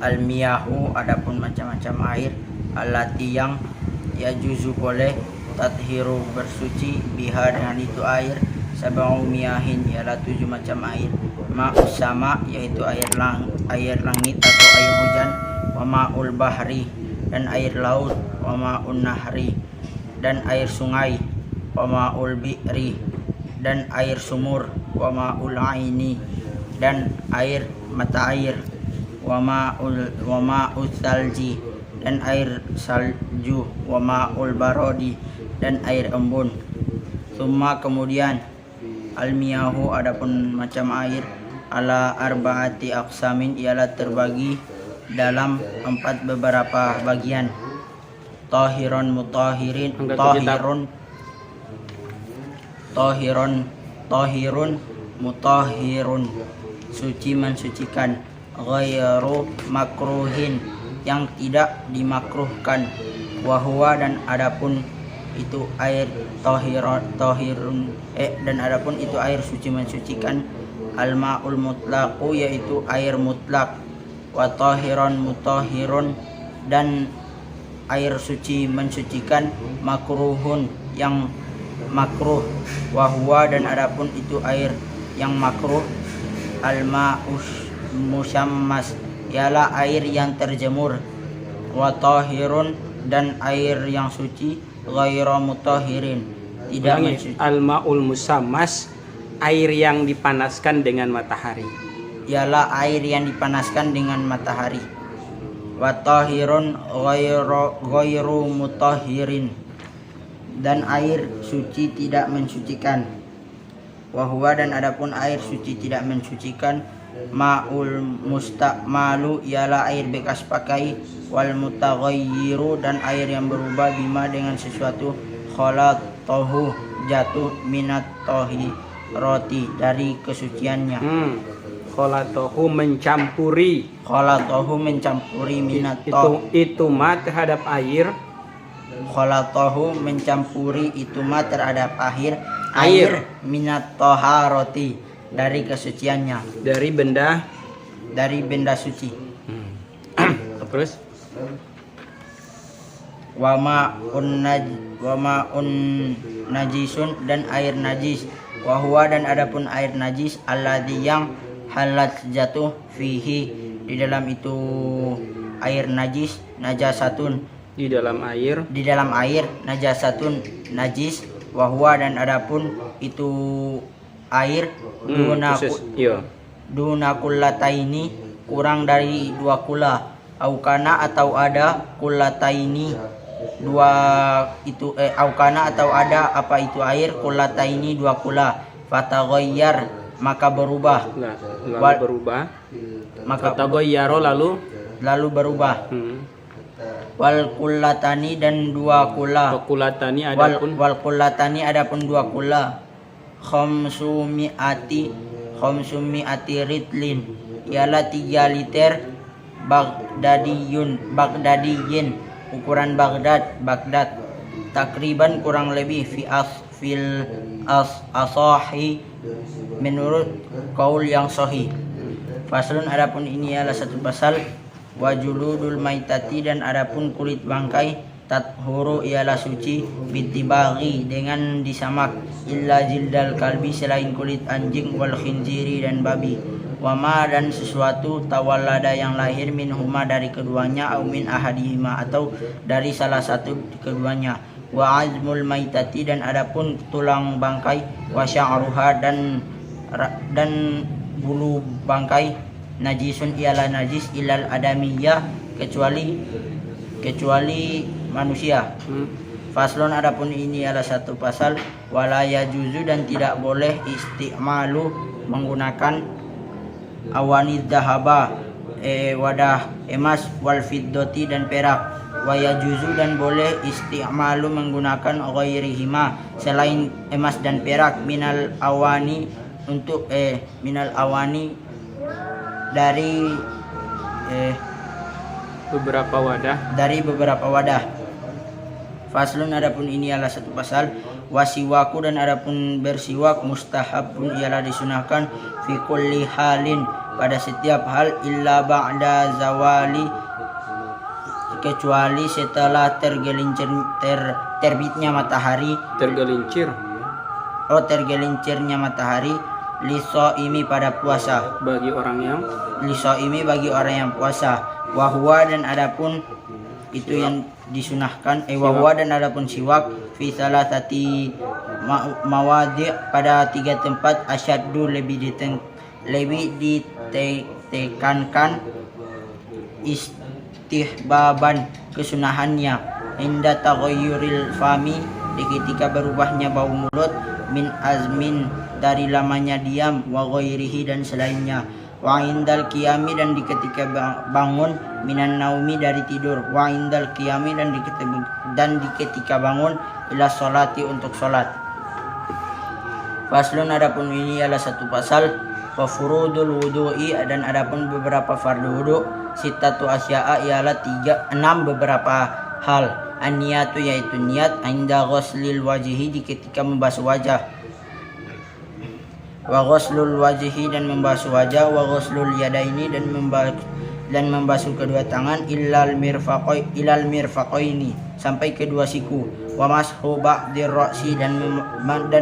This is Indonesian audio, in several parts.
Al-miyahu adapun macam-macam air, allati yang yajuzu boleh tathiru bersuci biha dengan itu air, sab'u miyahin ialah 7 macam air, ma'us sama yaitu air langit atau air hujan, wa ma'ul bahri dan air laut, wa ma'un nahri dan air sungai, wa ma'ul bi'ri dan air sumur, wa ma'ul aini dan air mata air, wa ma'ul salji dan air salju, wa ma'ul barodi dan air embun. Summa kemudian al-miyahu adapun macam air, ala arba'ati aqsamin ialah terbagi dalam 4 beberapa bagian. Tahirun mutahirin, tahirun mutahhirun suci mensucikan, ghairu makruhin yang tidak dimakruhkan, wa huwa dan adapun itu air tahirun dan adapun itu air suci mensucikan, al-ma'ul mutlaqu yaitu air mutlak, wa tahirun mutahhirun dan air suci mensucikan, makruhun yang makruh, wa huwa dan adapun itu air yang makruh, al-ma'us musyammas ialah air yang terjemur, wa tahirun dan air yang suci, ghairu mutahhirin tidak mensuci. Al-ma'ul musammas air yang dipanaskan dengan matahari, ialah air yang dipanaskan dengan matahari, wa tahirun ghairu mutahhirin dan air suci tidak mensucikan, wa huwa dan adapun air suci tidak mensucikan, ma'ul musta'malu ialah air bekas pakai, wal mutaghayyiru dan air yang berubah, bima dengan sesuatu, khalatahu jatuh, minat tahirati dari kesuciannya. Khalatahu mencampuri minat itu ma terhadap air, khalatahu mencampuri itu ma terhadap air minat taharati dari kesuciannya, dari benda suci. Terus wa ma'un najisun dan air najis, wa huwa dan adapun air najis, alladzi yang halat jatuh fihi di dalam itu air najis, najasatun di dalam air najasatun najis, wa huwa dan adapun itu air dunakullataini kurang dari 2 kula, aukana atau ada kullataini 2 itu aukana atau ada apa itu air kullataini 2 kula, fataghayyar maka berubah, fataghayyaro lalu berubah, wal kullatani dan 2 kula, wal kullatani adapun 2 kula, khamsumi'ati ritlin ialah 3 liter Baghdadiyin ukuran Baghdad takriban kurang lebih fil asahi menurut kaul yang sahih. Faslun adapun ini adalah satu pasal, wajuludul maitati dan adapun kulit bangkai, tathuru ialah suci, bitibaghi dengan disamak, illa jildal kalbi selain kulit anjing, wal khinziri dan babi, wama dan sesuatu tawallada yang lahir minhuma dari keduanya, au min ahadihima atau dari salah satu keduanya, wa azmul maitati dan adapun tulang bangkai, wa sya'ruha dan bulu bangkai, najisun ialah najis, ilal adamiyah kecuali manusia. Faslon adapun ini adalah satu pasal, wala yajuzu dan tidak boleh isti'malu menggunakan awanid dahaba wadah emas, wal fiddoti dan perak, wa yajuzu dan boleh isti'malu menggunakan ghairihima selain emas dan perak, minal awani untuk minal awani dari beberapa wadah. Faslun adapun ini adalah satu pasal, wasiwaku dan adapun bersiwak mustahabun ialah disunahkan, fi kulli halin pada setiap hal illa ba'da zawali, kecuali setelah terbitnya matahari, tergelincirnya matahari, lisoimi pada puasa, bagi orang yang lisoimi bagi orang yang puasa, wahwa dan adapun itu yang disunahkan, wahwa dan adapun siwak fi salasati mawadi, pada 3 tempat, asyaddu lebih ditekankan, istihbaban kesunahannya, inda taghayyuril fami, di ketika berubahnya bau mulut, min azmin dari lamanya diam, wa ghairihi dan selainnya, wa indal qiyami dan di ketika bangun, minan naumi dari tidur, wa indal qiyami dan di ketika bangun, ila sholati untuk sholat. Faslun, adapun ini adalah satu pasal, wa furudul wudu'i, dan adapun beberapa fardu wudu, sitatu asya'a ialah 6 beberapa hal, an-niyatu yaitu niat, inda ghuslil wajhi di ketika membasuh wajah, wa ghuslul wajhi dan membasuh wajah, wa ghuslul yadaini dan membasuh kedua tangan, ilal mirfaqaini sampai kedua siku, wa mashu ba'dir ra'si dan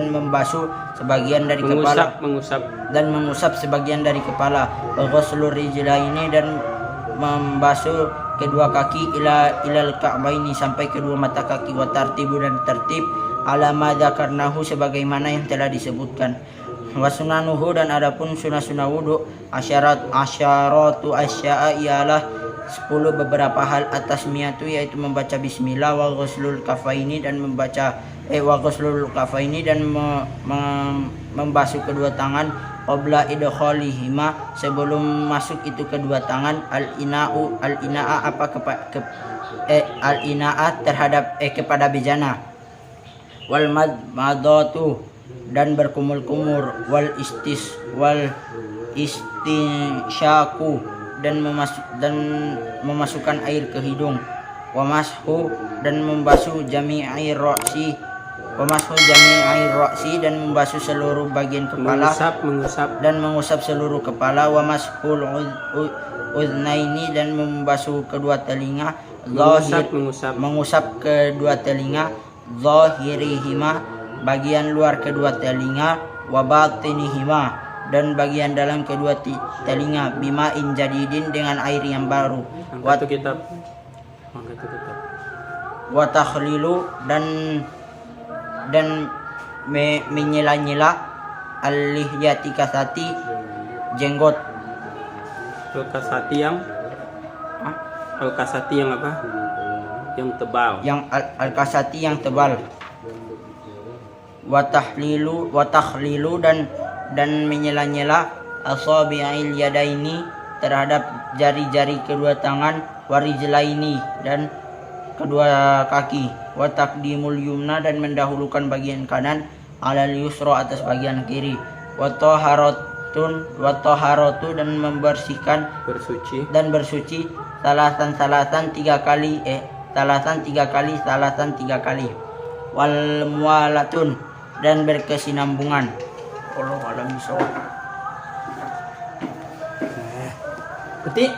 membasuh sebagian dari kepala, mengusap sebagian dari kepala, wa ghuslur rijlaini dan membasuh kedua kaki, ilal ka'baini sampai kedua mata kaki, wa tartibu dan tertib, ala ma dzakarnahu sebagaimana yang telah disebutkan, wa sunanuhu dan adapun sunah-sunah wudu, asyaratu asya'a ialah 10 beberapa hal, atas miyatu yaitu membaca bismillah, wa ghuslul kafaini dan membasuh kedua tangan, qabla idkhalihima sebelum masuk itu kedua tangan, al-ina'a terhadap kepada bejana, wal madatu dan berkumur-kumur, wal istinsyaku dan memasukkan air ke hidung, wa mashu dan membasuh jami'ir ra'si, dan membasuh seluruh bagian kepala, mengusap seluruh kepala, wa mashul uznaini dan membasuh kedua telinga, mengusap kedua telinga, zahirihima bagian luar kedua telinga, wa batinihima dan bagian dalam kedua telinga, bima'in jadidin dengan air yang baru, wa takhlilu dan menyela-nyela al-lihyati kasati jenggot, al-kasati yang apa? Yang tebal. Yang al-kasati yang tebal. Wa takhlilu dan menyela-nyela asabi'il yadaini terhadap jari-jari kedua tangan, warijlaini dan kedua kaki, wa taqdimul yumna dan mendahulukan bagian kanan, alal yusra atas bagian kiri, wa taharatu dan membersihkan bersuci salasan 3 kali, salasan 3 kali, wal muwalatun dan berkesinambungan. Allah alam bisawab. Berarti